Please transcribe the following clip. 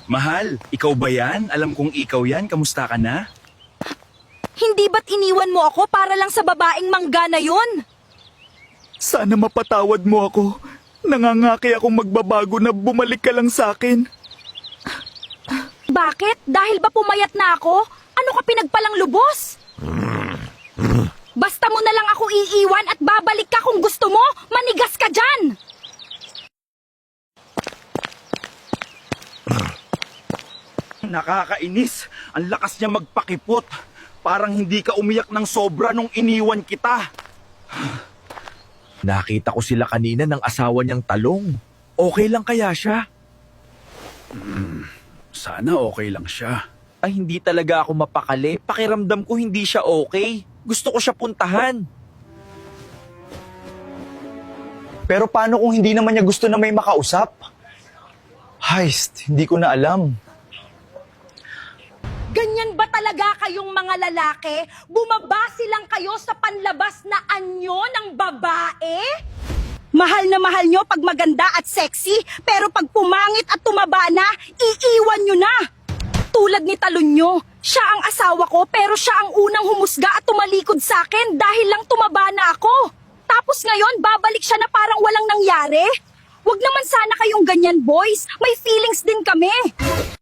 Mahal, ikaw ba yan? Alam kong ikaw yan. Kamusta ka na? Hindi ba't iniwan mo ako para lang sa babaeng mangga na yun? Sana mapatawad mo ako. Nangangaki akong magbabago na bumalik ka lang sa akin. Bakit? Dahil ba pumayat na ako? Ano ka pinagpalang lubos? Basta mo na lang ako iiwan at babalik ka kung gusto mo. Manigas ka dyan! Nakakainis. Ang lakas niya magpakipot. Parang hindi ka umiyak ng sobra nung iniwan kita. Nakita ko sila kanina ng asawa niyang talong. Okay lang kaya siya? Sana okay lang siya. Ay, hindi talaga ako mapakali. Pakiramdam ko hindi siya okay. Gusto ko siya puntahan. Pero paano kung hindi naman niya gusto na may makausap? Heist, hindi ko na alam. Ganyan ba talaga kayong mga lalaki? Bumabase lang kayo sa panlabas na anyo ng babae? Mahal na mahal nyo pag maganda at sexy, pero pag pumangit at tumaba na, iiwan nyo na. Tulad ni talon nyo, siya ang asawa ko pero siya ang unang humusga at tumalikod sa akin dahil lang tumaba na ako. Tapos ngayon, babalik siya na parang walang nangyari? Huwag naman sana kayong ganyan, boys. May feelings din kami.